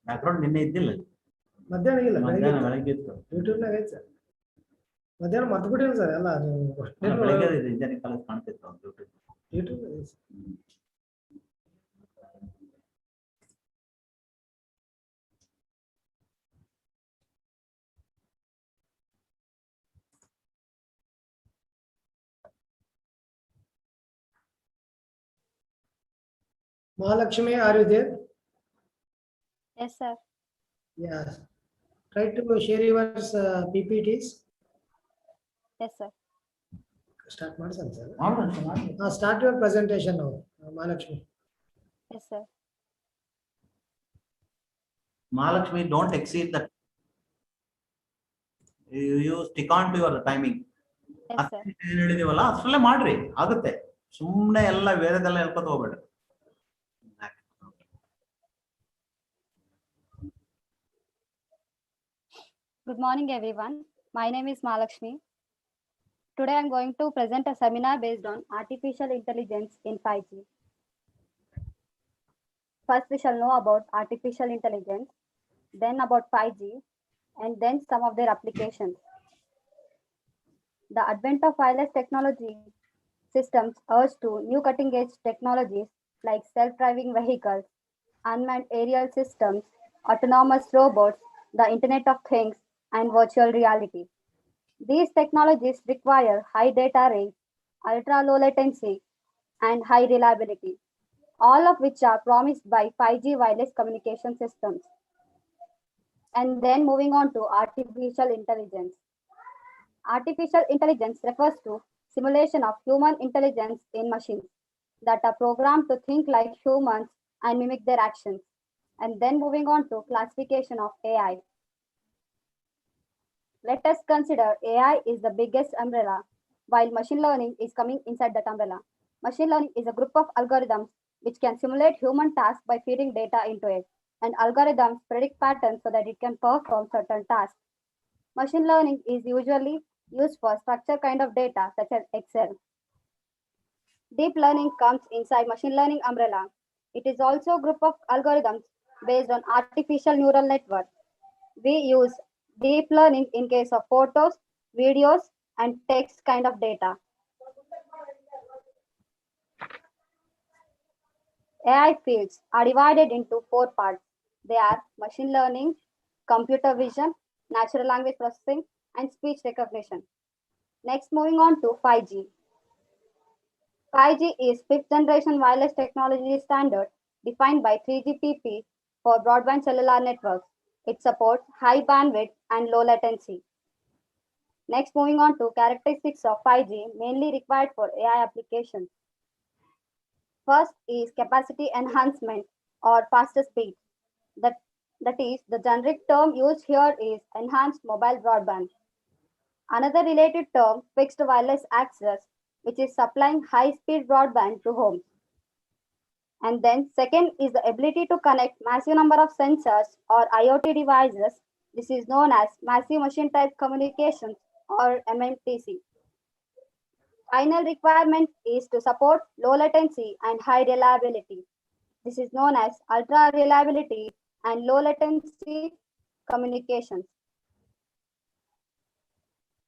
Background ನಿನ್ನೆ ಇದ್ದಿಲ್ಲ ಮಧ್ಯಾಹ್ನ ಇಲ್ಲ ಬೆಳಗ್ಗೆ ಇತ್ತು ಯೂಟ್ಯೂಬ್ನಾಗ ಐತೆ ಸರ್ ಮಧ್ಯಾಹ್ನ ಮರ್ತು ಬಿಟ್ಟಿಲ್ಲ ಸರ್ ಎಲ್ಲ ಬೆಳಗ್ಗೆ ಇಂಜಿನಿಯರಿಂಗ್ ಕಾಲೇಜ್ ಕಾಣ್ತಿತ್ತು YouTube Mahalakshmi, are you there? Yes, sir. Yes. Try to share your PPTs. Yes, sir. Start sir. Start your presentation now, Mahalakshmi. Yes, sir. Mahalakshmi, don't exceed that. You stick on to your timing. Yes, sir. ಹೇಳಿದೀವಲ್ಲ ಅಷ್ಟರಲ್ಲೇ ಮಾಡ್ರಿ ಆಗುತ್ತೆ ಸುಮ್ಮನೆ ಎಲ್ಲ ಬೇರೆದೆಲ್ಲ ಹೇಳ್ಕೊತ ಹೋಗ್ಬೇಡ್ರಿ. Good morning, everyone. My name is Mahalakshmi. Today, I'm going to present a seminar based on artificial intelligence in 5G. First, we shall know about artificial intelligence, then about 5G, and then some of their applications. The advent of wireless technology systems urged to new cutting-edge technologies like self-driving vehicles, unmanned aerial systems, autonomous robots, the Internet of Things, and virtual reality. These technologies require high data rates, ultra-low latency, and high reliability, all of which are promised by 5G wireless communication systems. And then moving on to artificial intelligence. Artificial intelligence refers to simulation of human intelligence in machines that are programmed to think like humans and mimic their actions. And then moving on to classification of AI. Let us consider AI is the biggest umbrella, while machine learning is coming inside that umbrella. Machine learning is a group of algorithms which can simulate human tasks by feeding data into it, and algorithms predict patterns so that it can perform certain tasks. Machine learning is usually used for structured kind of data such as Excel. Deep learning comes inside machine learning umbrella. It is also a group of algorithms based on artificial neural network. We use deep learning in case of photos, videos, and text kind of data. AI fields are divided into 4 parts. They are machine learning, computer vision, natural language processing, and speech recognition. Next, moving on to 5G. 5G is 5th generation wireless technology standard defined by 3GPP for broadband cellular networks. It supports high bandwidth and low latency. Next, moving on to characteristics of 5G mainly required for AI applications. First is capacity enhancement or faster speed. That is, the generic term used here is enhanced mobile broadband. Another related term, fixed wireless access, which is supplying high-speed broadband to homes. And then second is the ability to connect massive number of sensors or IoT devices. This is known as massive machine type communications or MMTC. Final requirement is to support low latency and high reliability. This is known as ultra reliability and low latency communications.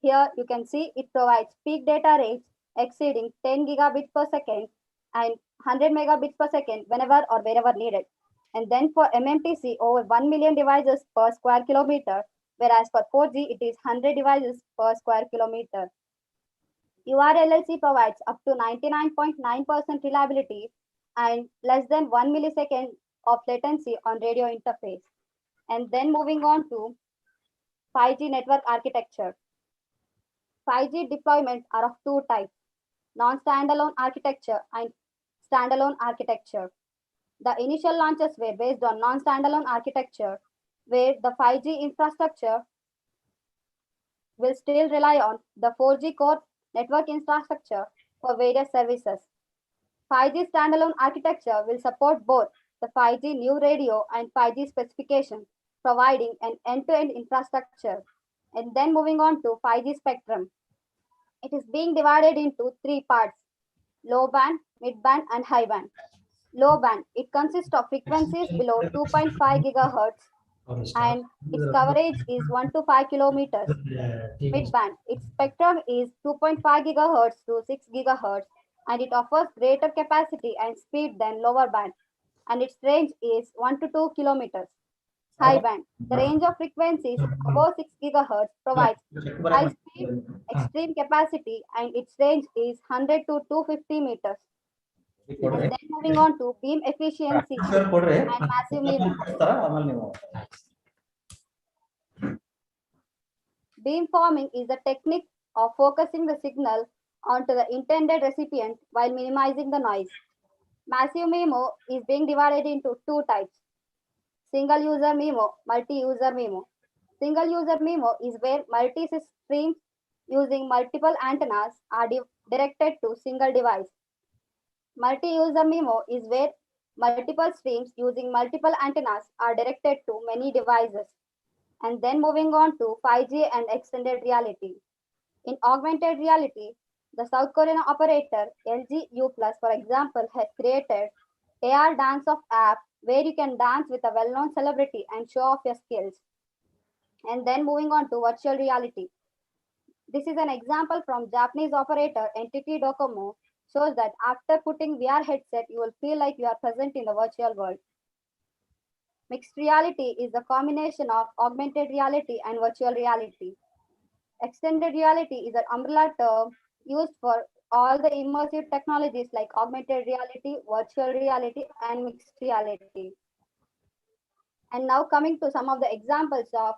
Here you can see it provides peak data rates exceeding 10 gigabits per second and 100 megabits per second whenever or wherever needed. And then for MMTC, over 1 million devices per square kilometer, whereas for 4G, it is 100 devices per square kilometer. URLLC provides up to 99.9% reliability and less than 1 millisecond of latency on radio interface. And then moving on to 5G network architecture. 5G deployments are of 2 types, non-standalone architecture and standalone architecture. The initial launches were based on non-standalone architecture, where the 5G infrastructure will still rely on the 4G core network infrastructure for various services. 5G standalone architecture will support both the 5G new radio and 5G specification, providing an end-to-end infrastructure. And then moving on to 5G spectrum. It is being divided into 3 parts, low band, mid band, and high band. Low band. It consists of frequencies below 2.5 gigahertz and its coverage is 1 to 5 kilometers. Mid band. Its spectrum is 2.5 gigahertz to 6 gigahertz and it offers greater capacity and speed than lower band and its range is 1 to 2 kilometers. High band. The range of frequencies above 6 gigahertz provides high speed, extreme capacity, and its range is 100 to 250 meters. And then moving on to beam efficiency and massive MIMO. Beamforming is a technique of focusing the signal onto the intended recipient while minimizing the noise. Massive MIMO is being divided into two types. Single user MIMO, multi-user MIMO. Single user MIMO is where multi-streams using multiple antennas are directed to single device. Multi-user MIMO is where multiple streams using multiple antennas are directed to many devices. And then moving on to 5G and extended reality. In augmented reality, the South Korean operator LG U+, for example, has created AR dance-off app where you can dance with a well-known celebrity and show off your skills. And then moving on to virtual reality. This is an example from Japanese operator Entity Docomo, shows that after putting VR headset, you will feel like you are present in the virtual world. Mixed reality is a combination of augmented reality and virtual reality. Extended reality is an umbrella term used for all the immersive technologies like augmented reality, virtual reality, and mixed reality. And now coming to some of the examples of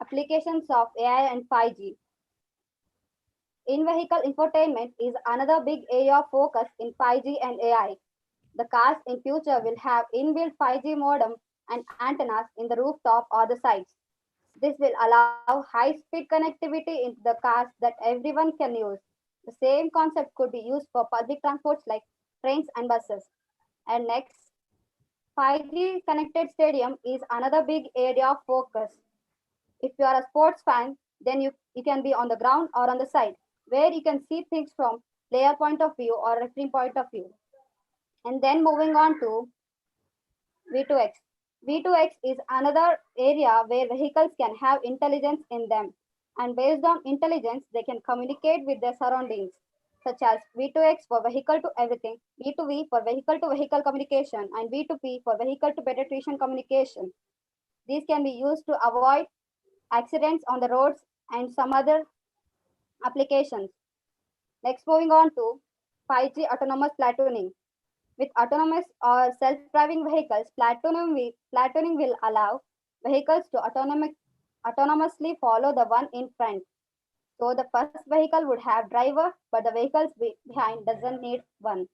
applications of AI and 5G. In-vehicle infotainment is another big area of focus in 5G and AI. The cars in future will have inbuilt 5G modem and antennas in the rooftop or the sides. This will allow high-speed connectivity into the cars that everyone can use. The same concept could be used for public transports like trains and buses. And next, 5G connected stadium is another big area of focus. If you are a sports fan, then you can be on the ground or on the side, where you can see things from player point of view or referee point of view. And then moving on to V2X. V2X is another area where vehicles can have intelligence in them. And based on intelligence, they can communicate with their surroundings, such as V2X for vehicle to everything, V2V for vehicle to vehicle communication, and V2P for vehicle to pedestrian communication. These can be used to avoid accidents on the roads and some other applications. Next, moving on to 5G autonomous platooning. With autonomous or self-driving vehicles, platooning will allow vehicles to autonomously follow the one in front. So the first vehicle would have driver, but the vehicles behind doesn't need one.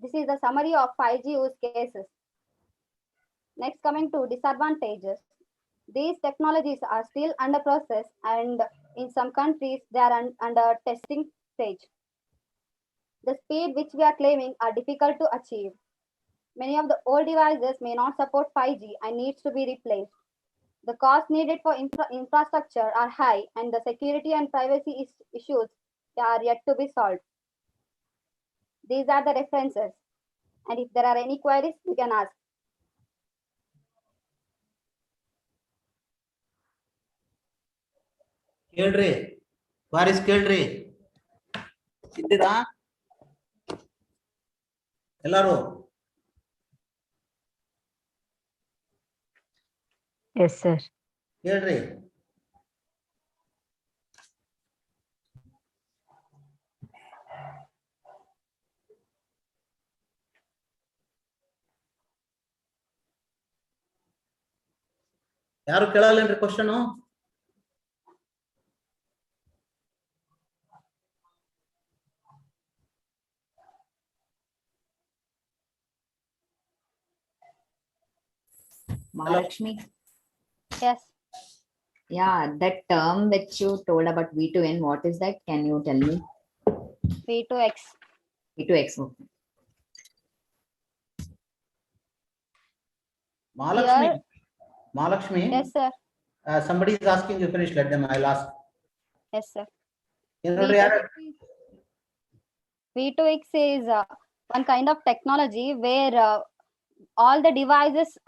This is a summary of 5G use cases. Next, coming to disadvantages. These technologies are still under process and in some countries they are under testing stage. The speed which we are claiming are difficult to achieve. Many of the old devices may not support 5G and needs to be replaced. The cost needed for infrastructure are high and the security and privacy issues are yet to be solved. These are the references. And if there are any queries, you can ask. ಕೇಳ್ರಿ ವಾರಿಸ್ ಕೇಳ್ರಿ ಇದ್ದೀರಾ ಎಲ್ಲಾರು? Yes, sir. ಕೇಳ್ರಿ. ಯಾರು ಕೇಳಲ್ಲೇನ್ರಿ question? Mahalakshmi. Yes. Yeah, that term that you told about V2N, what is that? Can you tell me? V2X. V2X. Okay. Mahalakshmi. Here, Mahalakshmi. yes, sir. Somebody is asking you finish. Let them. I'll ask. Yes, sir. You know, V2X is one kind of technology where all the devices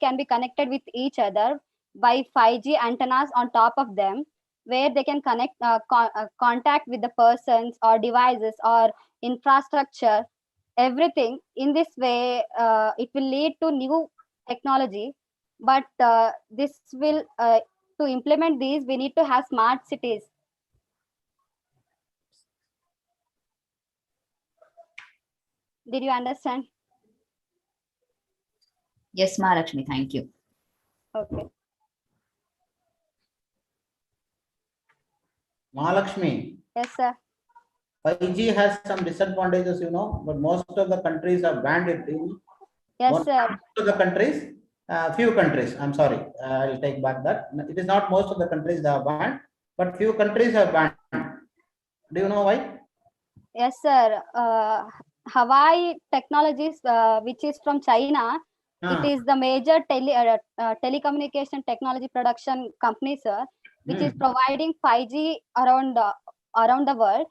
can be connected with each other by 5G antennas on top of them, where they can connect contact with the persons or devices or infrastructure, everything. In this way, it will lead to new technology, but this will to implement these, we need to have smart cities. Did you understand? Yes, Mahalakshmi, thank you. Okay. Mahalakshmi, Yes, sir. 5G has some disadvantages, but most of the countries have banned it. Yes, Most sir. of the countries, few countries, I'm sorry, I'll take back that. It is not most of the countries that have banned, but few countries have banned. Do you know why? Yes, sir. Hawaii Technologies, which is from China, it is the major telecommunication technology production company, sir, which is providing 5G around the world.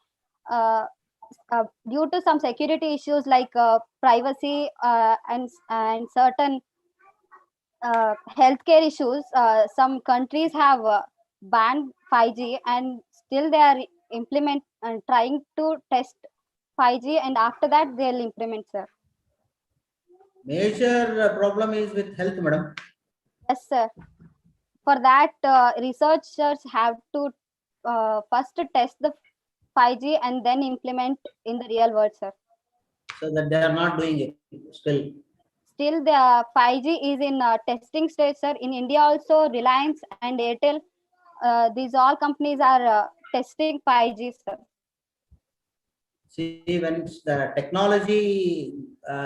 Due to some security issues like privacy and certain healthcare issues, some countries have banned 5G, and still they are trying to test 5G, and after that they'll implement, sir. Major problem is with health, madam. Yes, sir. For that, researchers have to first test the 5G and then implement in the real world, sir. So that they are not doing it still. Still, the 5G is in testing stage, sir. In India also, Reliance and Airtel, these all companies are testing 5G, sir. See, when the technology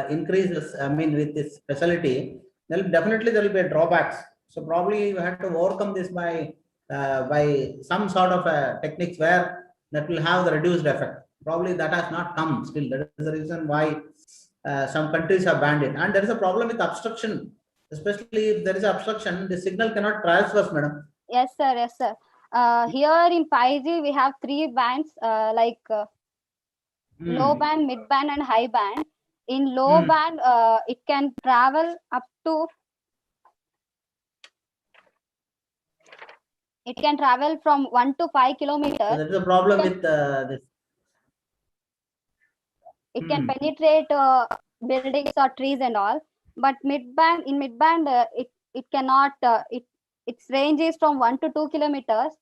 increases, I mean, with this facility, definitely there will be drawbacks. So probably you have to overcome this by some sort of techniques where that will have the reduced effect. Probably that has not come still. That is the reason why some countries have banned it. And there is a problem with obstruction, especially if there is obstruction, the signal cannot traverse, madam. Yes, sir. Yes, sir. Here in 5G, we have three bands like low band, mid band, and high band. In low band, it can travel up to, it can travel from 1 to 5 kilometers. So that is a problem with this. It can penetrate buildings or trees and all. But in mid band, it cannot. Its range is from 1 to 2 kilometers,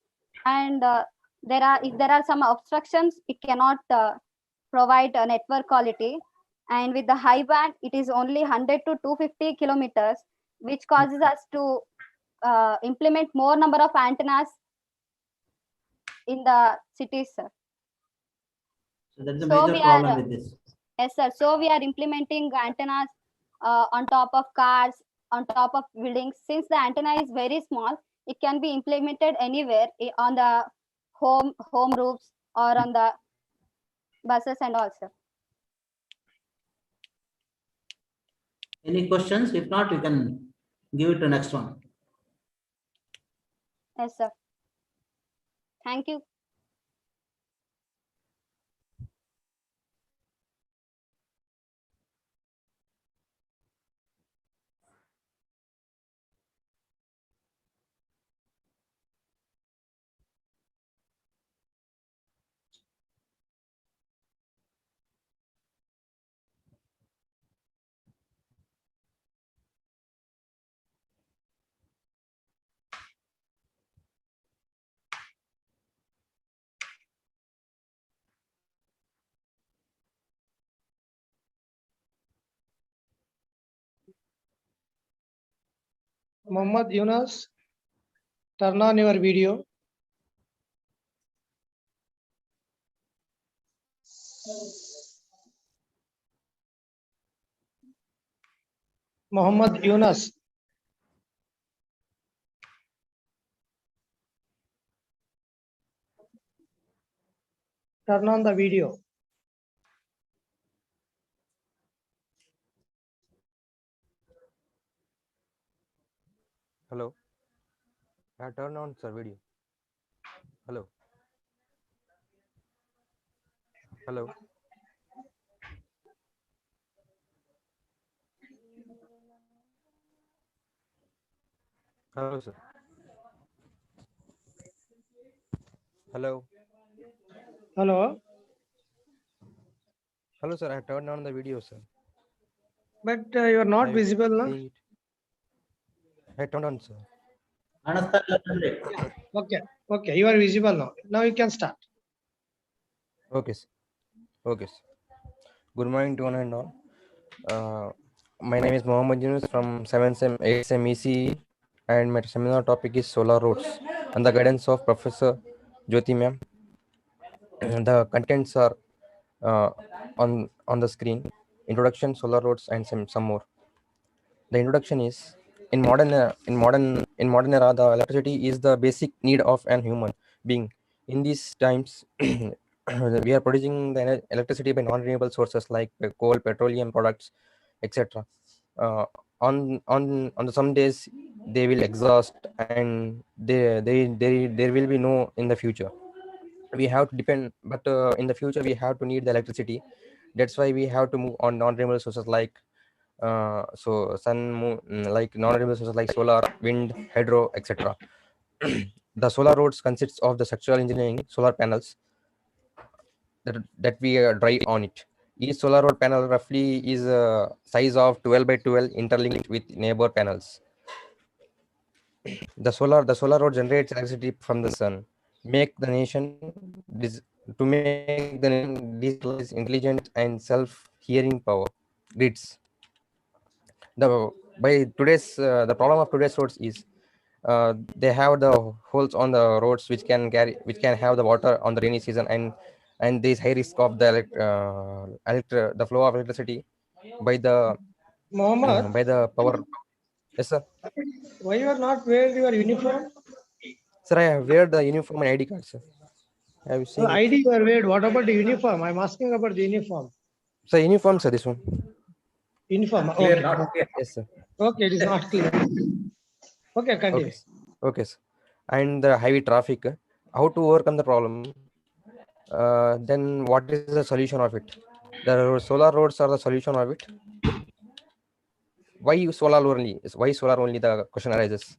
and if there are some obstructions, it cannot provide a network quality. And with the high band, it is only 100 to 250 kilometers, which causes us to implement more number of antennas in the cities, sir. So that's the major problem with this. Yes, sir. So we are implementing antennas on top of cars, on top of buildings. Since the antenna is very small, it can be implemented anywhere on the home roofs or on the buses and all, sir. Any questions? If not, you can give it to next one. Yes, sir. Thank you. Muhammad Yunus, turn on your video. Muhammad Yunus. Turn on the video. Hello. Yeah, turn on sir video. Hello. Hello. Hello, sir. Hello. Hello, Hello, sir. I turned on the video, sir. but you are not Are you visible now. seeing it? I turned on, sir. Okay, okay, you are visible now. Now you can start. Okay, sir. Okay, sir. Good morning to one and all. My name is Mohammed Yunus from 7th SEM 8th SEM ECE, and my seminar topic is solar roads and the guidance of Professor Jyoti ma'am. The contents are on the screen: introduction, solar roads, and some more. The introduction is: in modern era, the electricity is the basic need of an human being. In these times, we are producing the electricity by non-renewable sources like coal, petroleum products, etc. Uh, on the some days they will exhaust, and there will be no in the future. We have to depend, but in the future we have to need the electricity. That's why we have to move on non-renewable sources like so sun, moon, like non-renewable sources like solar, wind, hydro, etc. The solar roads consists of the structural engineering solar panels that we drive on it. Each solar road panel roughly is a size of 12 by 12 interlinked with neighbor panels. The solar road generates electricity from the sun, make the nation to make the nation decentralized, intelligent, and self-hearing power grids. The problem of today's roads is they have the holes on the roads which can have the water on the rainy season, and there is high risk of the flow of electricity by the Mohammed, by the power. Yes, sir. why you are not wearing your uniform? Sir, I have wear the uniform and ID card, sir. Have you No, seen it? ID you are wearing. What about the uniform? I'm asking about the uniform. Sir, uniform, sir, this one. Uniform. Clear, Okay. not clear. Yes, sir. Okay, it is not clear. Okay, Okay, continue. sir. Okay, sir. And the heavy traffic, how to overcome the problem? Then what is the solution of it? The solar roads are the solution of it. Why solar only? Why solar only? The question arises.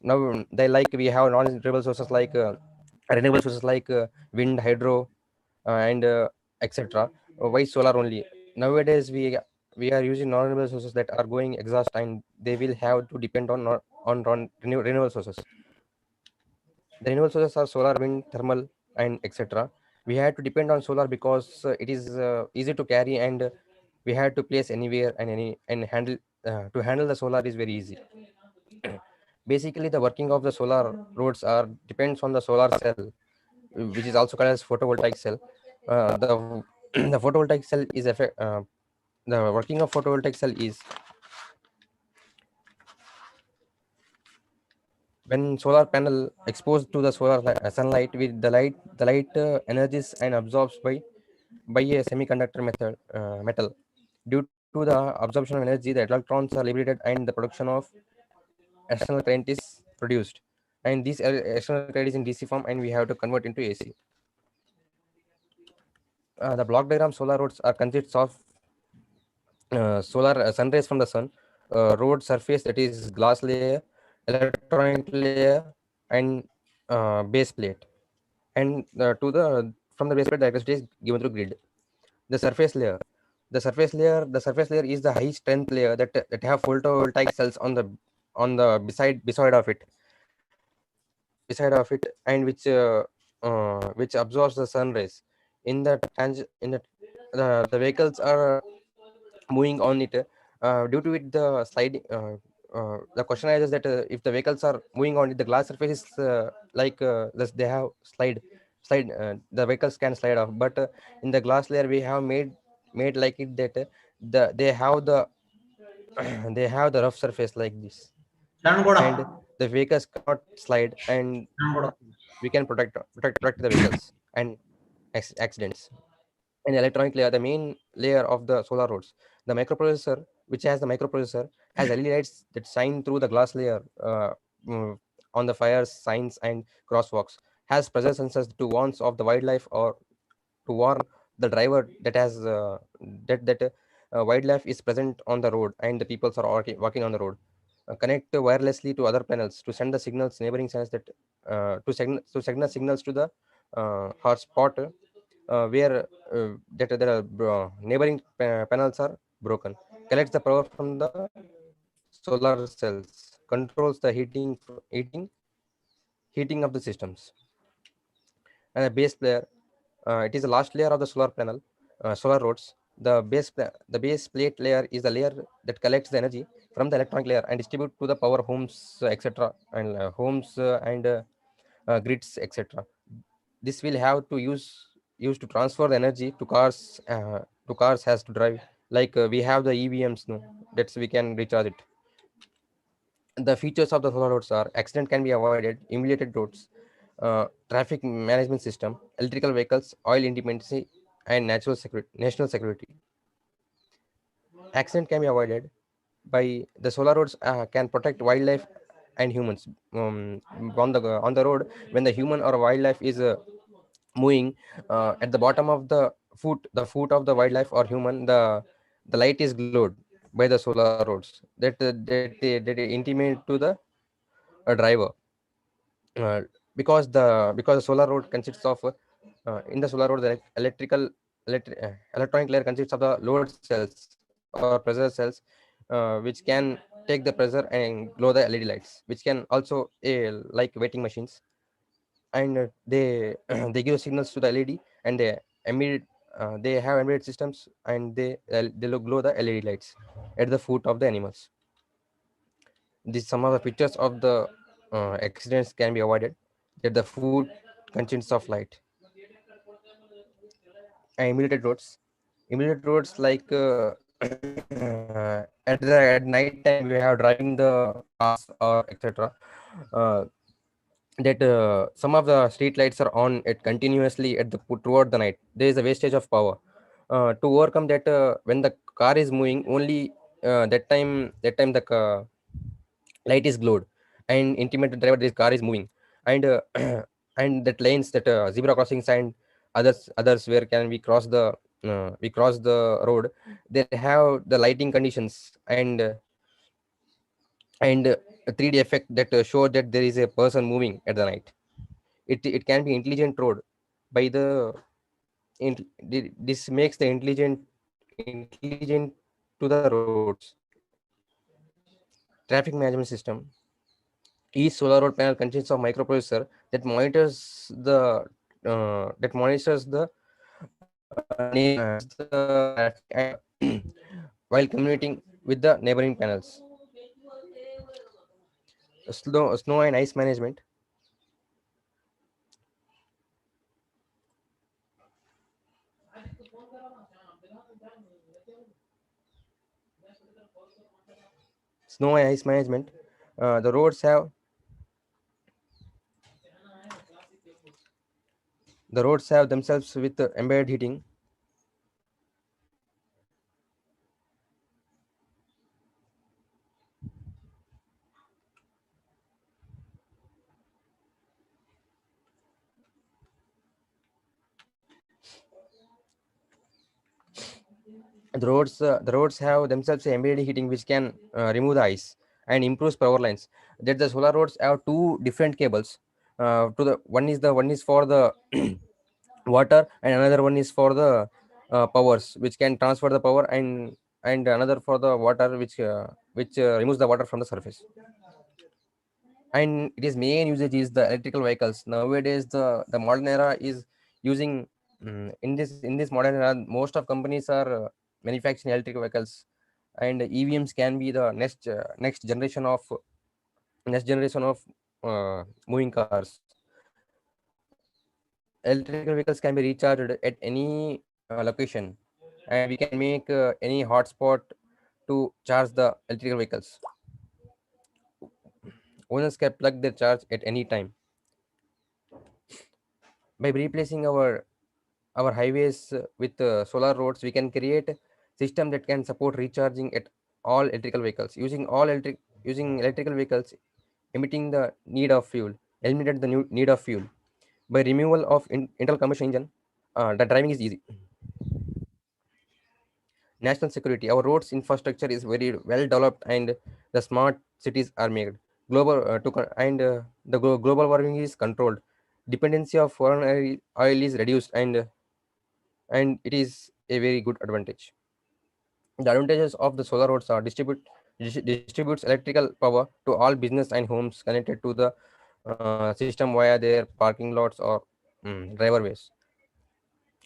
Now they like we have non-renewable sources like renewable sources like wind, hydro, and etc. Why solar only? Nowadays we are using non-renewable sources that are going exhaust, and they will have to depend on renewable sources. The renewable sources are solar, wind, thermal, and etc. We had to depend on solar because it is easy to carry, and we had to place anywhere and handle to handle the solar is very easy. Basically, the working of the solar roads are depends on the solar cell, which is also called as photovoltaic cell. The the photovoltaic cell is the working of photovoltaic cell is when solar panel exposed to the sunlight with the light energies and absorbs by a semiconductor metal. Due to the absorption of energy, the electrons are liberated and the production of external current is produced. And this external current is in DC form, and we have to convert into AC. The block diagram solar roads are consists of solar sun rays from the sun, road surface, that is glass layer, electronic layer, and base plate. And from the base plate, the electricity is given through grid. The surface layer. The surface layer is the high strength layer that have photovoltaic cells on the beside of it, and which absorbs the sun rays. In the vehicles are moving on it. Due to it, the question arises that if the vehicles are moving on it, the glass surface is they have slide. The vehicles can slide off, but in the glass layer we have made like it that they have the they have the rough surface like this, and the vehicles cannot slide, and we can protect the vehicles and accidents. And electronic layer, the main layer of the solar roads, the microprocessor, which has the microprocessor has LED lights that shine through the glass layer mm, on the fires, signs, and crosswalks, has pressure sensors to warns of the wildlife or to warn the driver that has wildlife is present on the road and the people are walking on the road. Connect wirelessly to other panels to send the signals neighboring signals that to signal signals to the hotspot where that neighboring panels are broken. Collects the power from the solar cells, controls the heating of the systems. And the base layer, it is the last layer of the solar panel, solar rods. The base plate layer is the layer that collects the energy from the electronic layer and distribute to the power homes, etc., and homes and grids, etc. This will have to use to transfer the energy to cars has to drive. Like we have the EVMs, no, that's we can recharge it. The features of the solar roads are accident can be avoided, emulated roads, traffic management system, electrical vehicles, oil independency, and national security. Accident can be avoided by the solar roads can protect wildlife and humans on the road. When the human or wildlife is moving at the bottom of the foot of the wildlife or human, the light is glowed by the solar roads that intimate to the driver, uh, because the solar road consists of in the solar road the electronic layer consists of the load cells or pressure cells, which can take the pressure and glow the LED lights, which can also like waiting machines, and they they give signals to the LED, and they have embedded systems, and they glow the LED lights at the foot of the animals. These some of the pictures of the accidents can be avoided that the food consists of light. And emulated roads like at night time we have driving the cars or etc. uh, that some of the street lights are on it continuously throughout the night. There is a wastage of power. To overcome that, when the car is moving only, that time the light is glowed and intimate the driver this car is moving, and and that lanes, that zebra crossings and others where can we cross the road, they have the lighting conditions and a 3D effect that show that there is a person moving at the night. It can be intelligent road by this makes the intelligent to the roads. Traffic management system. Each solar road panel consists of microprocessor that monitors the traffic and while communicating with the neighboring panels. Snow and ice management. Snow and ice management. The roads have themselves with embedded heating. The roads have themselves embedded heating which can remove the ice and improves power lines. That the solar roads have two different cables. To the one is for the water, and another one is for the powers which can transfer the power, and another for the water which removes the water from the surface. And it is main usage is the electrical vehicles. Nowadays the modern era is using in this modern era, most of companies are manufacturing electrical vehicles, and EVMs can be the next generation of moving cars. Electrical vehicles can be recharged at any location, and we can make any hotspot to charge the electrical vehicles. Owners can plug their charge at any time. By replacing our highways with solar roads, we can create a system that can support recharging at all electrical vehicles. Using electrical vehicles emitting the need of fuel, eliminated the need of fuel by removal of internal combustion engine. the driving is easy. National security. Our roads infrastructure is very well developed, and the smart cities are made. Global warming is controlled. Dependency of foreign oil is reduced, and it is a very good advantage. The advantages of the solar roads are distributes electrical power to all business and homes connected to the system via their parking lots or driveways.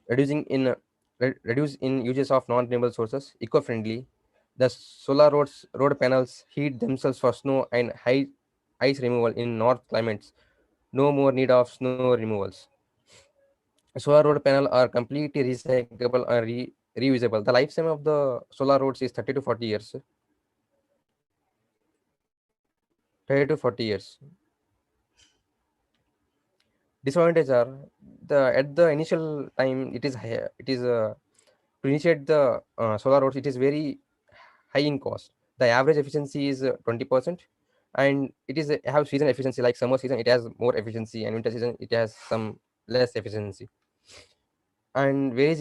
Reducing in Reduce in uses of non-renewable sources. Eco-friendly. The solar road panels heat themselves for snow and high ice removal in north climates. No more need of snow removals. Solar road panel are completely recyclable and reusable. The lifetime of the solar roads is 30 to 40 years. 30 to 40 years. Disadvantages are the at the initial time it is to initiate the solar roads, it is very high in cost. The average efficiency is 20%, and it is have season efficiency, like summer season it has more efficiency, and winter season it has some less efficiency. And where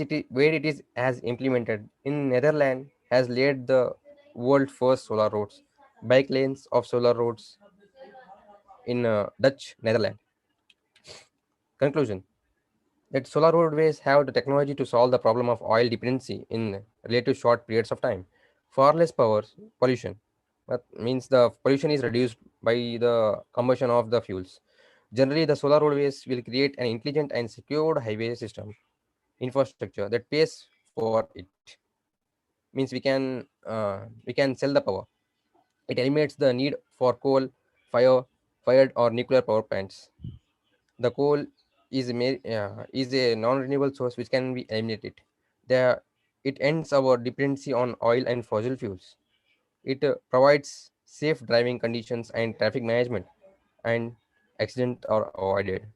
it is as implemented in Netherlands has laid the world first solar roads, bike lanes of solar roads in Dutch Netherlands. Conclusion: that solar roadways have the technology to solve the problem of oil dependency in relative short periods of time. Far less power pollution. That means the pollution is reduced by the combustion of the fuels. Generally, the solar roadways will create an intelligent and secured highway system infrastructure that pays for it. Means we can sell the power. It eliminates the need for coal, fired or nuclear power plants. The coal is a non-renewable source which can be eliminated. The It ends our dependency on oil and fossil fuels. It provides safe driving conditions and traffic management, and accidents are avoided.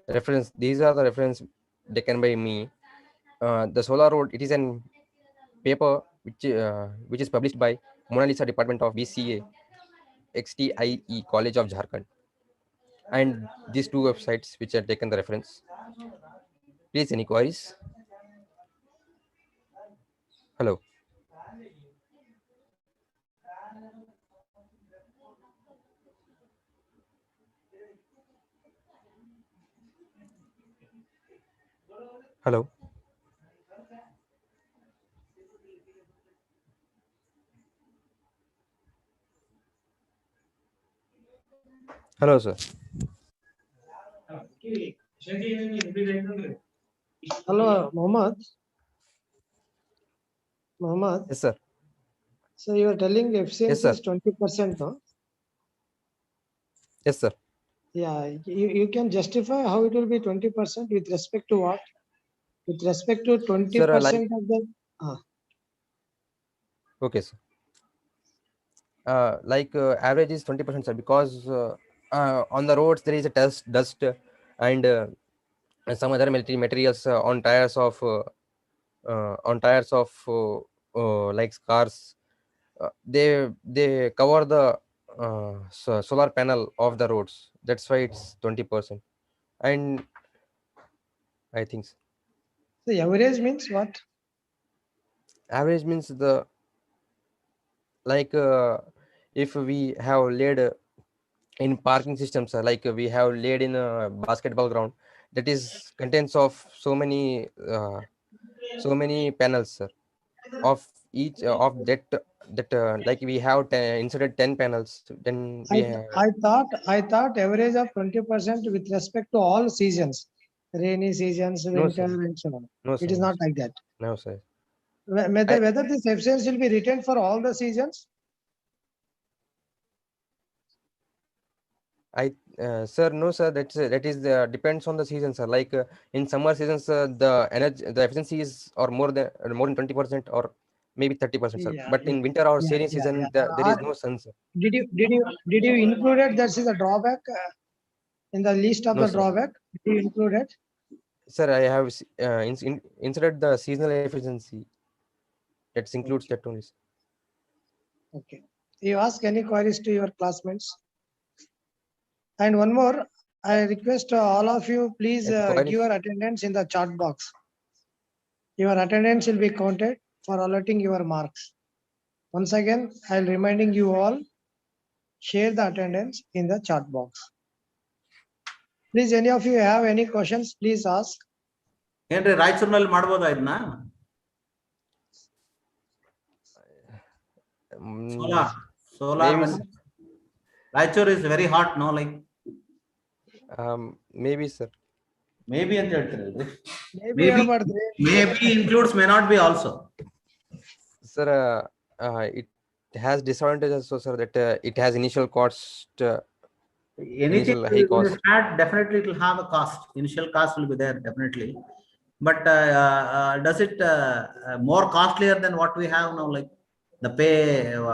Reference: these are the reference taken by me. The solar road, it is an paper which is published by Mona Lisa Department of BCA XTIE College of Jharkhand, and these two websites which are taken the reference. Please, any queries? Hello. Hello. Hello, sir. Hello, Mohammed. Mohammed, Yes, sir. so you are telling efficiency sir. is 20%, no? Yes, sir. Yeah, you can justify how it will be 20% with respect to what? With respect to 20% of the. Okay, sir. Average is 20%, sir, because on the roads there is a dust and some other materials on tires of like cars. They cover the solar panel of the roads. That's why it's 20%. And I think The average means what? average means the like if we have laid in parking systems, we have laid in a basketball ground that is contents of so many panels, sir. Of each of that like we have inserted 10 panels, then we have. I thought average of 20% with respect to all seasons, rainy seasons, No, winter, sir. and so on. No, It sir. is not like that. No, sir. Whether this efficiency will be retained for all the seasons? Sir, no, sir. That is depends on the season, sir. Like in summer seasons, the efficiency is or more than 20% or maybe 30%, sir. Yeah, But in winter or rainy season, there is no sun, sir. Did you include it? That is a drawback in the list of No, the sir. drawback. Did you include it? Sir, I have inserted the seasonal efficiency. That includes Okay. that only, sir. Okay. You ask any queries to your classmates. And one more, I request all of you, please Yes, give your attendance in the chat box. Your attendance will be counted for allotting your marks. Once again, I'll reminding you all, share the attendance in the chat box. Please, any of you have any questions, please ask. ಏನ್ರಿ ರಾಯಚೂರಿನಲ್ಲಿ ಮಾಡ್ಬೋದಾ ಇದನ್ನ? Solar. maybe, Raichur is very hot, no? Like maybe, sir. maybe ಅಂತ ಹೇಳ್ತೀರಲ್ರಿ. Maybe ಹೇಳ್ಬಾರ್ದ್ರಿ. Maybe includes, may not be also. Sir, it has disadvantages also, sir, that it has initial cost. Anything high cost. definitely it will have a cost. Initial cost will be there definitely. But does it more costlier than what we have now? Like the pay,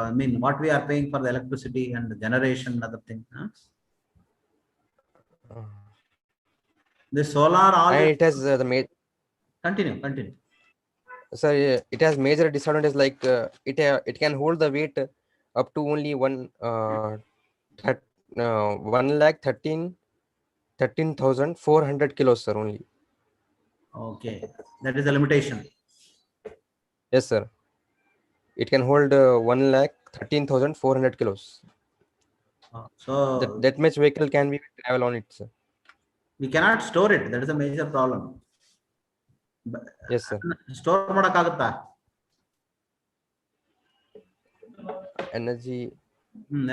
I mean, what we are paying for the electricity and the generation and other thing. Huh? The solar, all And it has continue. Sir, it has major disadvantages like it can hold the weight up to only 1,13,400 kilos, sir, only. Okay, that is the limitation. Yes, sir. It can hold 1,13,400 kilos. So that much vehicle can be travel on it, sir. We cannot store it. That is a major problem. Yes, sir. Store ಮಾಡಕ್ಕಾಗುತ್ತಾ? Energy.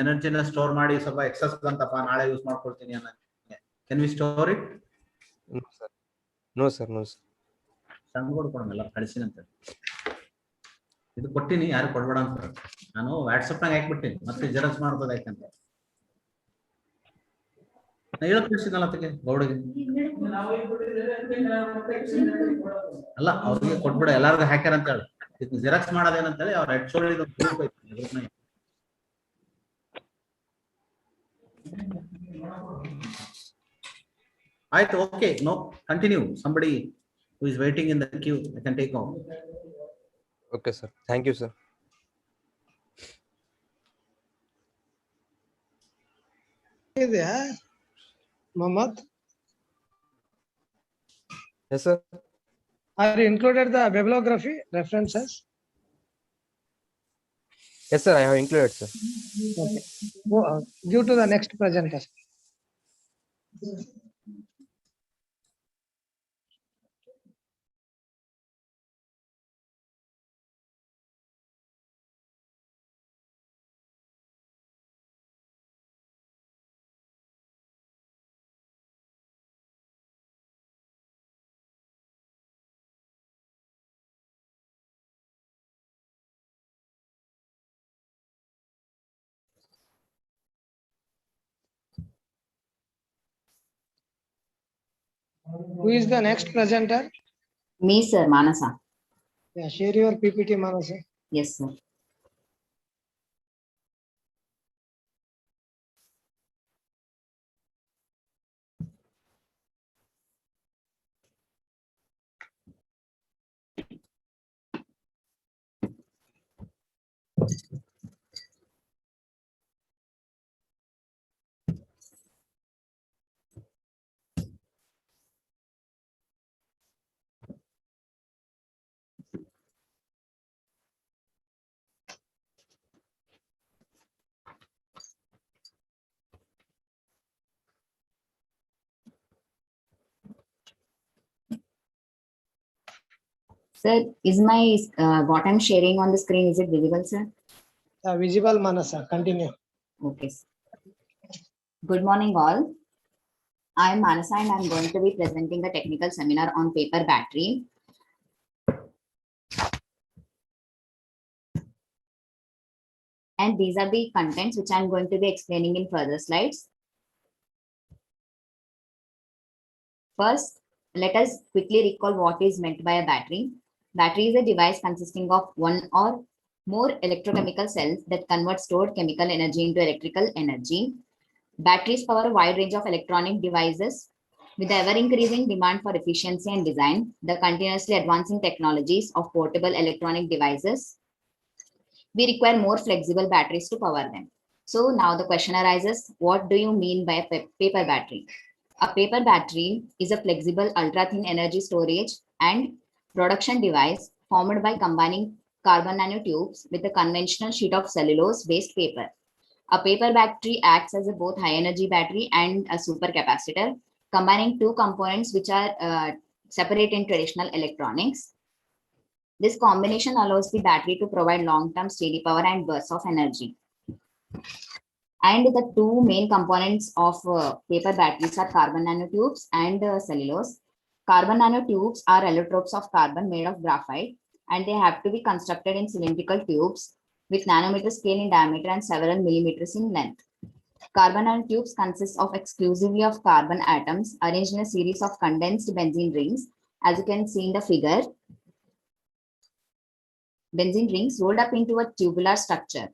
Energy store ಮಾಡಿ ಸ್ವಲ್ಪ excess ಬಂತಪ್ಪ ನಾಳೆ use ಮಾಡ್ಕೊಳ್ತೀನಿ ಅನ್ನೋ. Can we store it? No, sir. ಸಣ್ಣ ಕೊಡ್ಕೊಳಲ್ಲ ಕಳಿಸಿನಂತ. ಇದು ಕೊಟ್ಟಿನಿ, ಯಾರು ಕೊಡ್ಬೇಡ ಅಂತ. ನಾನು ವಾಟ್ಸಪ್ ನಾಗ ಹಾಕ್ಬಿಟ್ಟಿನಿ, ಮತ್ತೆ ಜೆರಾಕ್ಸ್ ಮಾಡ್ಬೋದು ಯಾಕಂತ. ಹೇಳಕ್ ಕಳಿಸಿನಲ್ಲ ಅದಕ್ಕೆ ಗೌಡಗೆ. ಅಲ್ಲ ಅವ್ರಿಗೆ ಕೊಟ್ಬಿಡ, ಎಲ್ಲಾರ್ಗು ಹಾಕ್ಯಾರ ಅಂತ ಹೇಳಿ. ಇದನ್ನ ಜೆರಾಕ್ಸ್ ಮಾಡೋದೇನಂತ ಹೇಳಿ ಅವ್ರ HOD ಗ್ರೂಪ್ ಐತಿ ಗ್ರೂಪ್ನಾಗ. ಆಯ್ತು, okay, no, continue. Somebody who is waiting in the queue, I can take over. Okay, sir. Thank you, sir. ಇದೆಯಾ Mohammed? Yes, sir. Are you included the bibliography references? Yes, sir. I have included, sir. Okay. Due to the next presenter. Who is the next presenter? Me, sir, Manasa. Yeah, share your PPT, Manasa. Yes, sir. Sir, is my what I'm sharing on the screen, is it visible, sir? Visible, Manasa. Continue. Okay. Good morning, all. I'm Manasa and I'm going to be presenting the technical seminar on paper battery. And these are the contents which I'm going to be explaining in further slides. First, let us quickly recall what is meant by a battery. Battery is a device consisting of one or more electrochemical cells that convert stored chemical energy into electrical energy. Batteries power a wide range of electronic devices. With the ever-increasing demand for efficiency and design, the continuously advancing technologies of portable electronic devices, we require more flexible batteries to power them. So now the question arises, what do you mean by a paper battery? A paper battery is a flexible ultra-thin energy storage and production device formed by combining carbon nanotubes with a conventional sheet of cellulose-based paper. A paper battery acts as a both high-energy battery and a supercapacitor, combining two components which are separate in traditional electronics. This combination allows the battery to provide long-term steady power and bursts of energy. And the two main components of paper batteries are carbon nanotubes and cellulose. Carbon nanotubes are allotropes of carbon made of graphite, and they have to be constructed in cylindrical tubes with nanometer scale in diameter and several millimeters in length. Carbon nanotubes consist of exclusively of carbon atoms arranged in a series of condensed benzene rings, as you can see in the figure. Benzene rings rolled up into a tubular structure.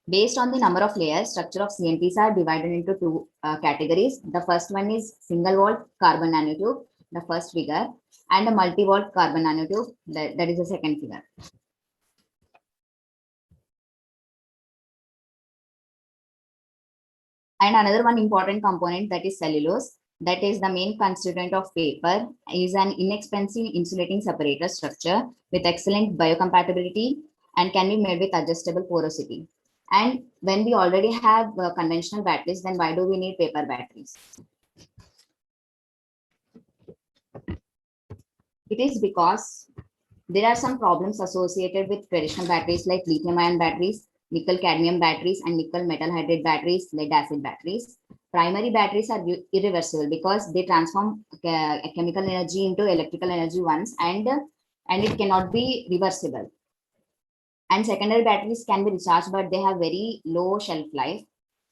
Based on the number of layers, structure of CNTs are divided into two categories. The first one is single-walled carbon nanotube, the first figure, and a multi-walled carbon nanotube, that is the second figure. And another one important component, that is cellulose, that is the main constituent of paper, is an inexpensive insulating separator structure with excellent biocompatibility and can be made with adjustable porosity. And when we already have conventional batteries, then why do we need paper batteries? It is because there are some problems associated with traditional batteries like lithium-ion batteries, nickel-cadmium batteries, and nickel metal hydride batteries, lead-acid batteries. Primary batteries are irreversible because they transform chemical energy into electrical energy once, and it cannot be reversible. And secondary batteries can be recharged, but they have very low shelf life.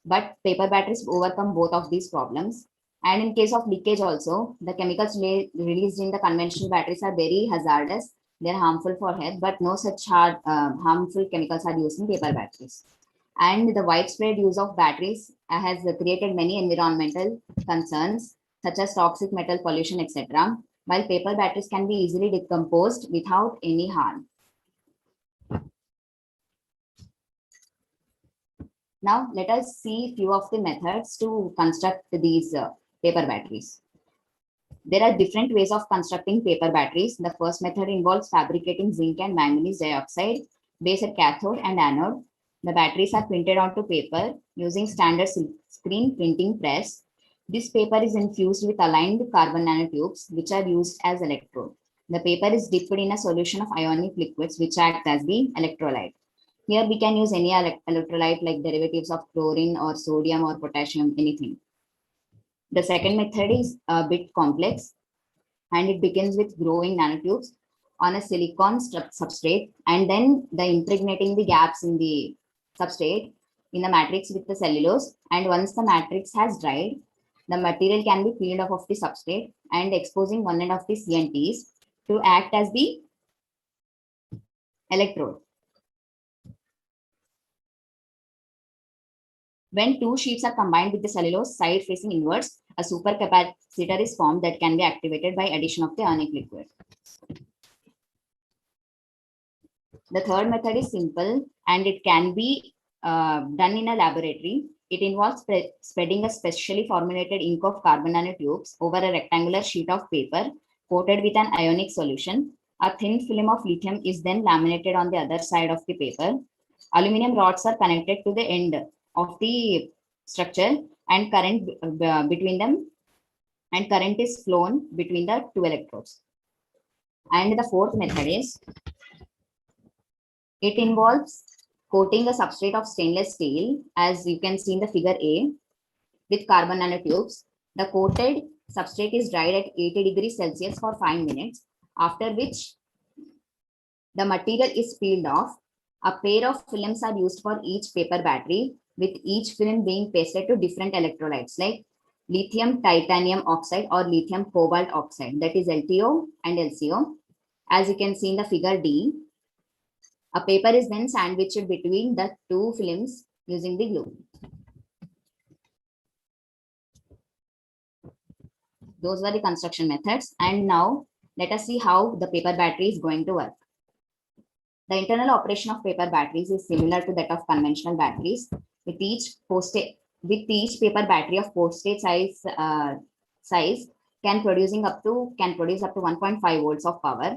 But paper batteries overcome both of these problems. And in case of leakage also, the chemicals released in the conventional batteries are very hazardous. They're harmful for health, but no such harmful chemicals are used in paper batteries. And the widespread use of batteries has created many environmental concerns, such as toxic metal pollution, etc. While paper batteries can be easily decomposed without any harm. Now, let us see few of the methods to construct these paper batteries. There are different ways of constructing paper batteries. The first method involves fabricating zinc and manganese dioxide base at cathode and anode. The batteries are printed onto paper using standard screen printing press. This paper is infused with aligned carbon nanotubes, which are used as electrode. The paper is dipped in a solution of ionic liquids, which act as the electrolyte. Here we can use any electrolyte like derivatives of chlorine or sodium or potassium, anything. The second method is a bit complex, and it begins with growing nanotubes on a silicon substrate, and then impregnating the gaps in the substrate in the matrix with the cellulose. And once the matrix has dried, the material can be peeled off of the substrate and exposing one end of the CNTs to act as the electrode. When two sheets are combined with the cellulose side facing inwards, a supercapacitor is formed that can be activated by addition of the ionic liquid. The third method is simple, and it can be done in a laboratory. It involves spreading a specially formulated ink of carbon nanotubes over a rectangular sheet of paper coated with an ionic solution. A thin film of lithium is then laminated on the other side of the paper. Aluminum rods are connected to the end of the structure, and current between them, and current is flown between the two electrodes. And the fourth method is, it involves coating a substrate of stainless steel, as you can see in the figure A, with carbon nanotubes. The coated substrate is dried at 80 degrees Celsius for 5 minutes, after which the material is peeled off. A pair of films are used for each paper battery, with each film being pasted to different electrolytes like lithium titanium oxide or lithium cobalt oxide, that is LTO and LCO. As you can see in the figure D, a paper is then sandwiched between the two films using the glue. Those were the construction methods. And now let us see how the paper battery is going to work. The internal operation of paper batteries is similar to that of conventional batteries, with each paper battery of postage size size can produce up to 1.5 volts of power.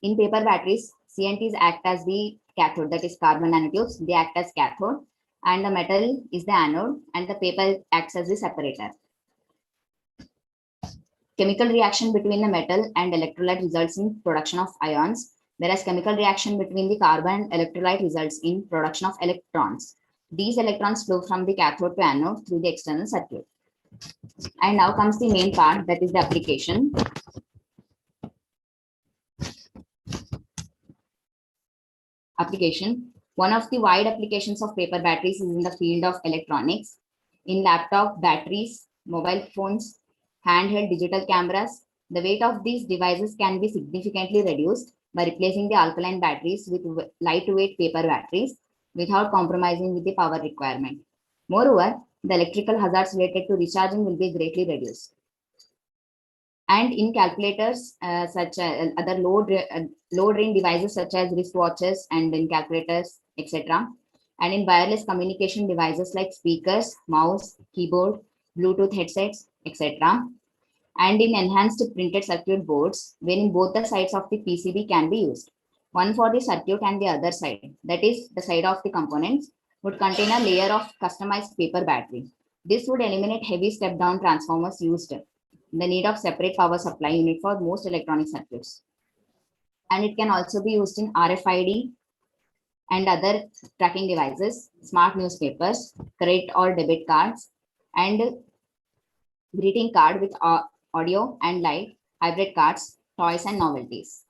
In paper batteries, CNTs act as the cathode, that is carbon nanotubes. They act as cathode, and the metal is the anode, and the paper acts as the separator. Chemical reaction between the metal and electrolyte results in production of ions, whereas chemical reaction between the carbon and electrolyte results in production of electrons. These electrons flow from the cathode to anode through the external circuit. And now comes the main part, that is the application. One of the wide applications of paper batteries is in the field of electronics. In laptop, batteries, mobile phones, handheld digital cameras, the weight of these devices can be significantly reduced by replacing the alkaline batteries with lightweight paper batteries without compromising with the power requirement. Moreover, the electrical hazards related to recharging will be greatly reduced. And in calculators, such as other low-drain devices such as wristwatches and in calculators, etc. And in wireless communication devices like speakers, mouse, keyboard, Bluetooth headsets, etc. And in enhanced printed circuit boards, wherein both the sides of the PCB can be used. One for the circuit and the other side, that is the side of the components, would contain a layer of customized paper battery. This would eliminate heavy step-down transformers used, the need of separate power supply unit for most electronic circuits. And it can also be used in RFID and other tracking devices, smart newspapers, credit or debit cards, and greeting card with audio and light, hybrid cards, toys and novelties.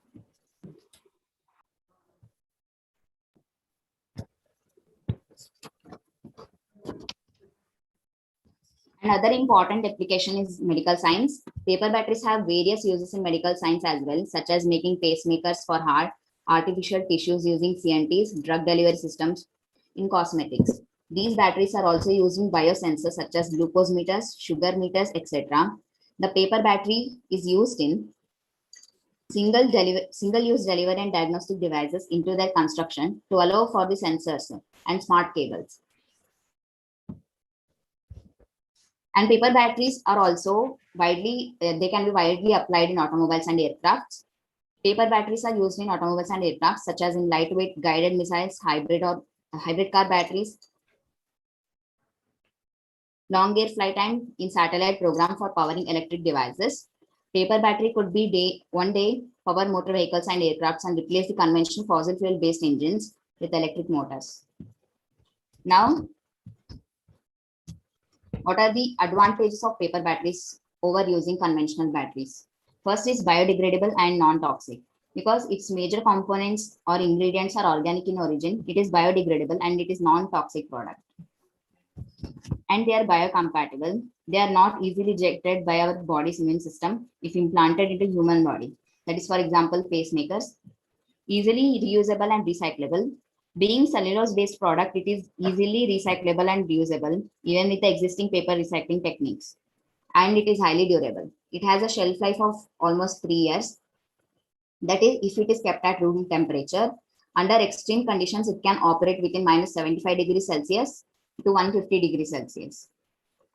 Another important application is medical science. Paper batteries have various uses in medical science as well, such as making pacemakers for heart, artificial tissues using CNTs, drug delivery systems, in cosmetics. These batteries are also used in biosensors such as glucose meters, sugar meters, etc. The paper battery is used in single-use delivery and diagnostic devices into their construction to allow for the sensors and smart cables. And paper batteries are also they can be widely applied in automobiles and aircrafts. Paper batteries are used in automobiles and aircrafts, such as in lightweight guided missiles, hybrid car batteries, long air flight time in satellite program for powering electric devices. Paper battery could be one day power motor vehicles and aircrafts and replace the conventional fossil fuel based engines with electric motors. Now, what are the advantages of paper batteries over using conventional batteries? First is biodegradable and non-toxic. Because its major components or ingredients are organic in origin, it is biodegradable and it is non-toxic product. And they are biocompatible. They are not easily rejected by our body's immune system if implanted into human body. That is, for example, pacemakers. Easily reusable and recyclable. Being cellulose-based product, it is easily recyclable and reusable, even with the existing paper recycling techniques. And it is highly durable. It has a shelf life of almost 3 years. That is, if it is kept at room temperature. Under extreme conditions, it can operate within -75 degrees Celsius to 150 degrees Celsius.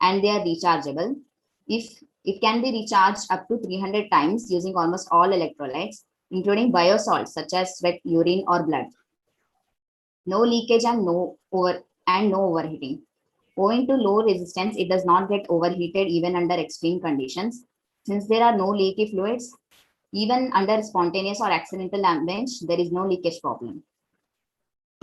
And they are rechargeable. If it can be recharged up to 300 times using almost all electrolytes, including biosalts such as sweat, urine, or blood. No leakage and no overheating. Owing to low resistance, it does not get overheated even under extreme conditions. Since there are no leaky fluids, even under spontaneous or accidental damage, there is no leakage problem.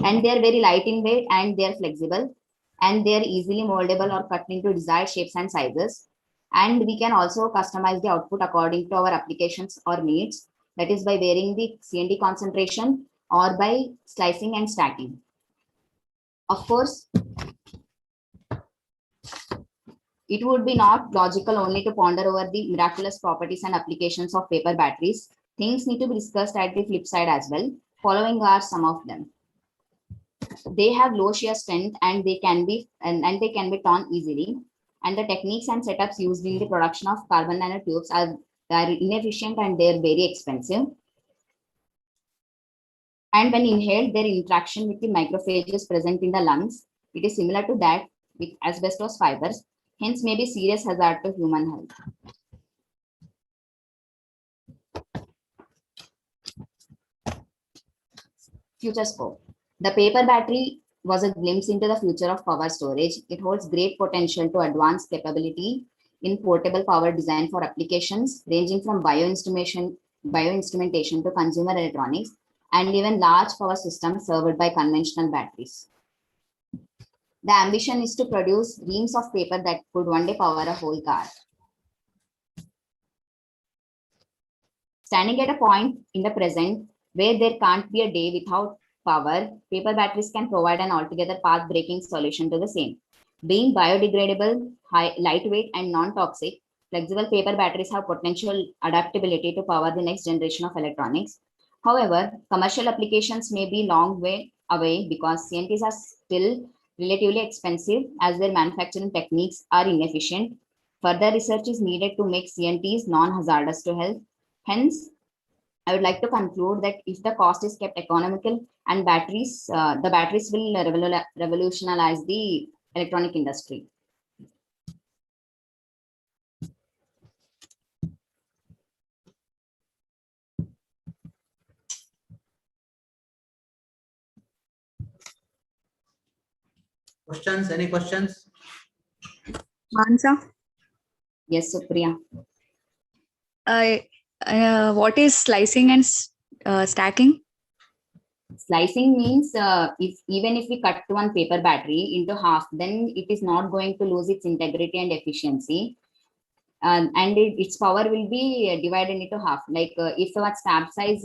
And they are very light in weight and they are flexible and they are easily moldable or cut into desired shapes and sizes. And we can also customize the output according to our applications or needs. That is by varying the CNT concentration or by slicing and stacking. Of course, it would be not logical only to ponder over the miraculous properties and applications of paper batteries. Things need to be discussed at the flip side as well. Following are some of them. They have low shear strength and they can be torn easily. And the techniques and setups used in the production of carbon nanotubes are inefficient and they are very expensive. And when inhaled, their interaction with the macrophages present in the lungs, it is similar to that with asbestos fibers. hence may be serious hazard to human health. Future scope. The paper battery was a glimpse into the future of power storage. It holds great potential to advance capability in portable power design for applications ranging from bioinstrumentation to consumer electronics and even large power systems served by conventional batteries. The ambition is to produce reams of paper that could one day power a whole car. Standing at a point in the present where there can't be a day without power, paper batteries can provide an altogether path-breaking solution to the same. Being biodegradable, lightweight, and non-toxic, flexible paper batteries have potential adaptability to power the next generation of electronics. However, commercial applications may be long way away because CNTs are still relatively expensive as their manufacturing techniques are inefficient. Further research is needed to make CNTs non-hazardous to health. Hence, I would like to conclude that if the cost is kept economical and the batteries will revolutionize the electronic industry. Questions? Any questions? Mansa, Yes, Supriya. what is slicing and stacking? Slicing means even if we cut one paper battery into half, then it is not going to lose its integrity and efficiency. And its power will be divided into half. Like if a stab size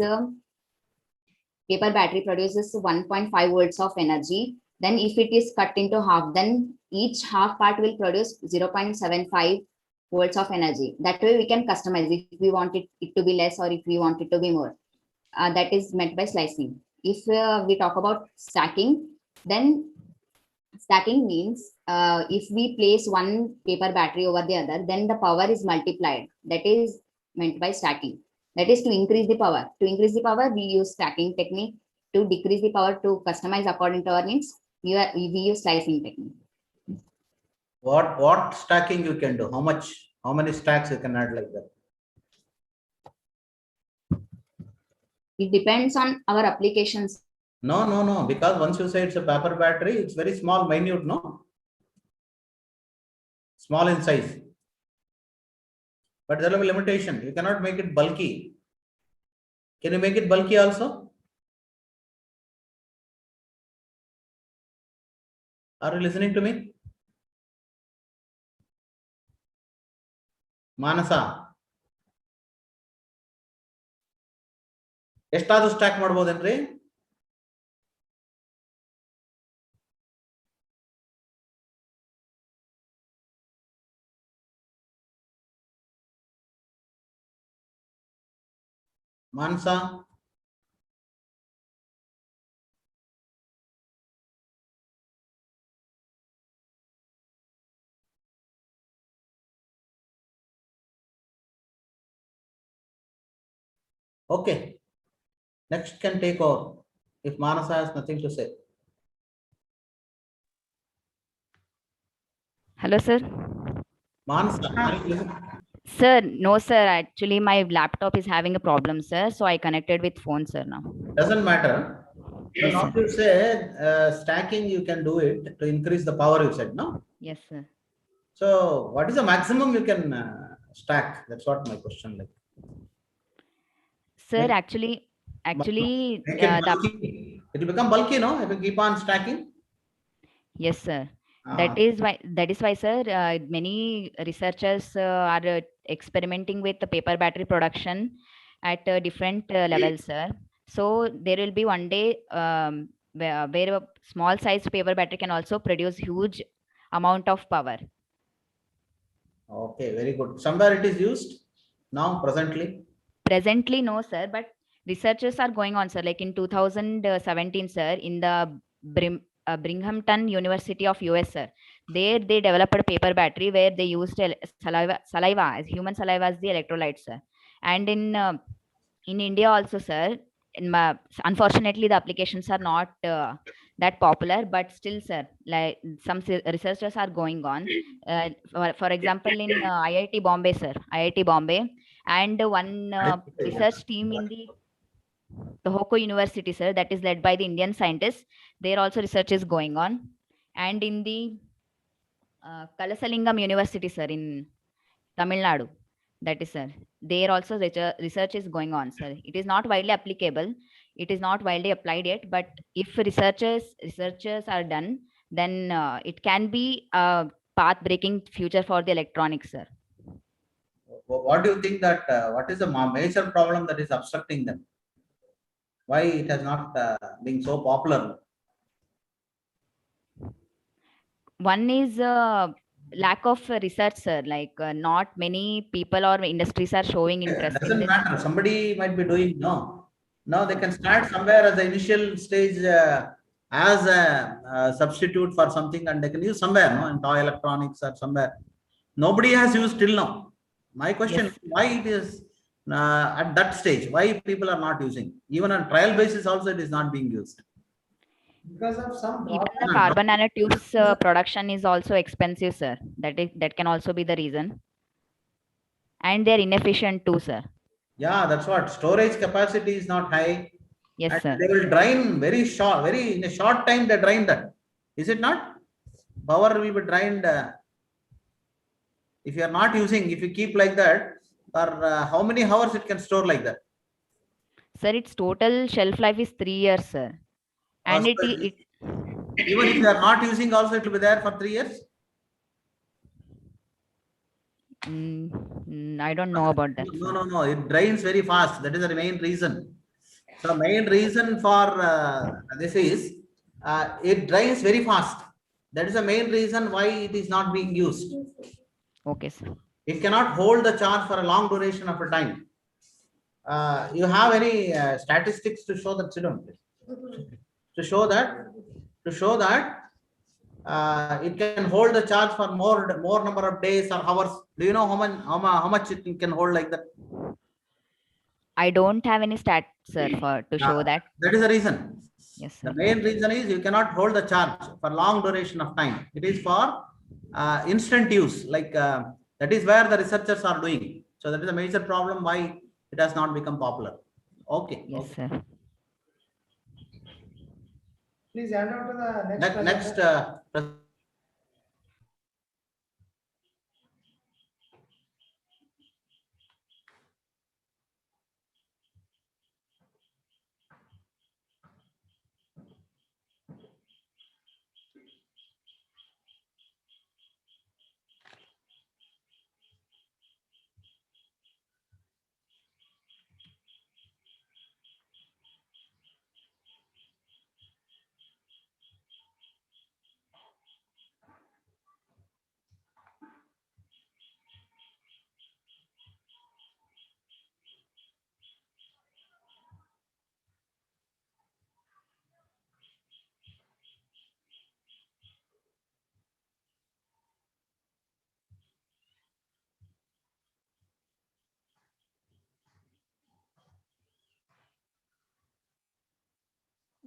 paper battery produces 1.5 volts of energy, then if it is cut into half, then each half part will produce 0.75 volts of energy. That way we can customize if we want it to be less or if we want it to be more. That is meant by slicing. If we talk about stacking, then stacking means if we place one paper battery over the other, then the power is multiplied. That is meant by stacking. That is to increase the power. To increase the power, we use stacking technique. To decrease the power, to customize according to our needs, we use slicing technique. What stacking you can do? How many stacks you can add like that? It depends on our applications. No. Because once you say it's a paper battery, it's very small, minute, no? Small in size. But there will be limitation. You cannot make it bulky. Can you make it bulky also? Are you listening to me? Manasa. ಎಷ್ಟಾದ್ರೂ stock ಮಾಡ್ಬೋದೇನ್ರಿ? Mansa. Okay. Next can take over if Manasa has nothing to say. Hello, sir. Manasa, are you listening? Sir, no, sir. Actually, my laptop is having a problem, sir. So I connected with phone, sir, now. Doesn't matter. Yes, Now sir. you said stacking, you can do it to increase the power, you said, no? Yes, sir. So what is the maximum you can stack? That's what my question like. Sir, Make- actually, Make it bulky. It will become bulky, no? If you keep on stacking. yes, sir. Ah, That is why, sir, many researchers are experimenting with the paper battery production at different levels, sir. So there will be one day where a small size paper battery can also produce huge amount of power. Okay, very good. Somewhere it is used now, presently. Presently, no, sir, but researchers are going on, sir. Like in 2017, sir, in the Binghamton University of US, sir, there they developed a paper battery where they used saliva as human saliva as the electrolyte, sir. And in India also, sir, unfortunately, the applications are not that popular, but still, sir, like some researchers are going on. For example, in IIT Bombay, sir, IIT Bombay, and one research team in the Tohoku University, sir, that is led by the Indian scientists. There also research is going on, and in the Kalasalingam University, sir, in Tamil Nadu, that is, sir, there also research is going on, sir. It is not widely applicable. It is not widely applied yet, but if researchers are done, then it can be a path-breaking future for the electronics, sir. What do you think that, what is the major problem that is obstructing them? Why it has not been so popular? One is lack of research, sir. Like not many people or industries are showing interest in Doesn't this. matter. Somebody might be doing no. They can start somewhere as the initial stage as a substitute for something, and they can use somewhere, in toy electronics or somewhere. Nobody has used till now. My question: Yes. why it is at that stage? Why people are not using? Even on trial basis, also it is not being used. Because of some Even the carbon nanotubes production is also expensive, sir. That can also be the reason. And they're inefficient too, sir. Yeah, that's what. Storage capacity is not high. Yes, And sir. they will drain in a short time they drain that. Is it not? Power will be drained. If you are not using, if you keep like that, for how many hours it can store like that? Sir, its total shelf life is 3 years, sir. And So it even if you are not using, also it will be there for 3 years. I don't know about that. No. It drains very fast. That is the main reason. So main reason for this is it drains very fast. That is the main reason why it is not being used. Okay, sir. It cannot hold the charge for a long duration of a time. You have any statistics to show that, Sidon? To show that it can hold the charge for more number of days or hours. Do you know how much it can hold like that? I don't have any stats, sir, to show that. That is the reason. Yes, sir. The main reason is you cannot hold the charge for long duration of time. It is for instant use, like that is where the researchers are doing. So that is a major problem why it has not become popular. Okay. Yes, okay. sir. Please hand on to the next. Next.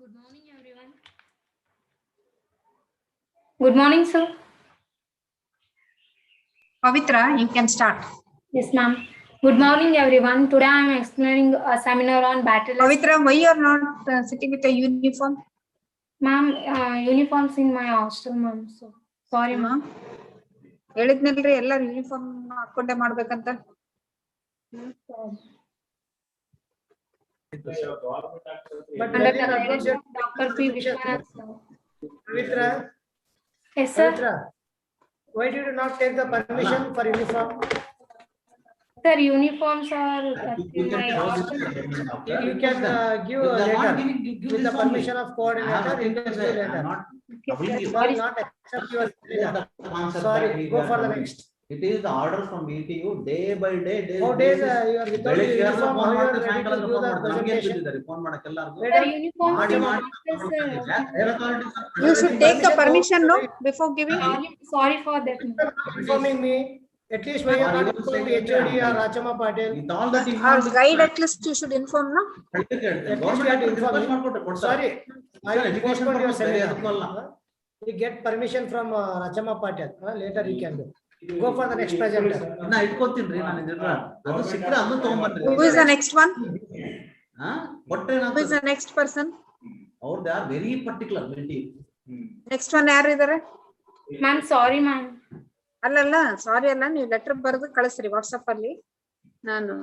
Good morning, everyone. Good morning, sir. Pavitra, you can start. Yes, ma'am. Good morning, everyone. Today I am explaining a seminar on battery. Pavitra, why you are not sitting with a uniform? Ma'am, uniforms in my hostel, ma'am. So sorry, ma'am. ಹೇಳಿದ್ನಲ್ರಿ ಎಲ್ಲರೂ uniform ಹಾಕೊಂಡೆ ಮಾಡ್ಬೇಕಂತ. But Under the guidance of Dr. P. Vishwanath, sir. Pavitra, Yes, sir. Pavitra, why did you not take the permission for uniform? Sir, uniforms are in my hostel. You can give a letter with the permission of coordinator. You can give letter. Sorry, not accept your letter. Sorry, go for the next. It is the order from BTU day by day. How days you are without uniform? How you are ready to give the presentation? Sir, uniforms in my hostel, sir. You should take the permission, no, before giving. Sorry for that, ma'am. Informing me At least when you Or are even informed saying, HOD or yeah, Rachama Patel. with all that Or information, guide at least you should inform, no? At least you have to government inform me. ಮಾಡ್ಕೊಡ್ತಾರೆ. Sorry, I Sir, education postponed your purpose ಬೇರೆ seminar. ಎದಕ್ಕೂ ಅಲ್ಲ. You get permission from Rachama Patel. Later you can do. Go for the next presenter. ನಾ ಇಟ್ಕೋತೀನಿ ನಾನು ಇದ್ರ ಅದು ಸಿಕ್ಕರೆ ಅದನ್ನು ತಗೊಂಡ್ಬನ್ನಿ. Who is the next one? ಒಟ್ಟೆ Who is the next person? ಅವ್ರು they are very particular mentee. Next one ಯಾರು ಇದಾರೆ? Ma'am sorry ma'am. ಅಲ್ಲಲ್ಲ ಸಾರಿ ಅಲ್ಲ, ನೀವು ಲೆಟರ್ ಬರೆದು ಕಳಿಸ್ರಿ ವಾಟ್ಸ್ಆಪ್ ಅಲ್ಲಿ, ನಾನು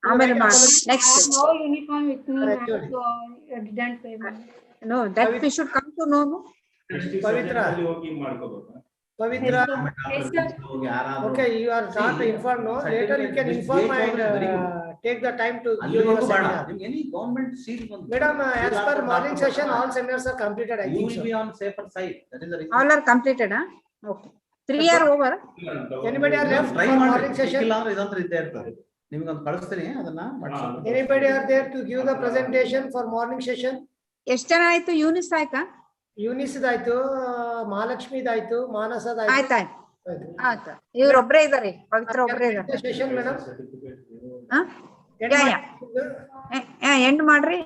ಆಮೇಲೆ ಮಾಡಿ. Next No uniform with me, ma'am, so I didn't pay, ma'am. no, that we should come to know, no? Pavitra. Pavitra. Yes, sir. Okay, you are not informed, no? Later you can inform and take the time to give your seminar. Any government seal ಬಂತು. Madam, as per morning session, all seminars are completed, I You think will so. be on safer side. That is the reason. All are completed, huh? Okay. 3 are over. Anybody are left Try for ಮಾಡಿ morning session? ಇಲ್ಲ ಅಂದ್ರೆ ಇದಂತ ಇದ್ದೇ ಇರ್ತದೆ. ನಿಮಗೆ ಒಂದು ಕಳಿಸ್ತೀನಿ ಅದನ್ನ ಮಾಡ್ಸೋಣ. Anybody are there to give the presentation for morning session? ಎಷ್ಟ್ ಜನ ಆಯ್ತು? ಯೂನಿಸ್ ಆಯ್ತಾ? ಯುನಿಸ್ ಆಯ್ತು, ಮಹಾಲಕ್ಷ್ಮಿ ಆಯ್ತು, ಮಾನಸದ ಆಯ್ತಾಯ್ತು ಆಯ್ತು. ಇವ್ರೊಬ್ರೇ ಇದಾರೆ, ಪವಿತ್ರ ಒಬ್ರೇ ಇದಾರೆ. ಸೆಷನ್ ಮೇಡಮ್ ಎಂಡ್ ಮಾಡ್ರಿ.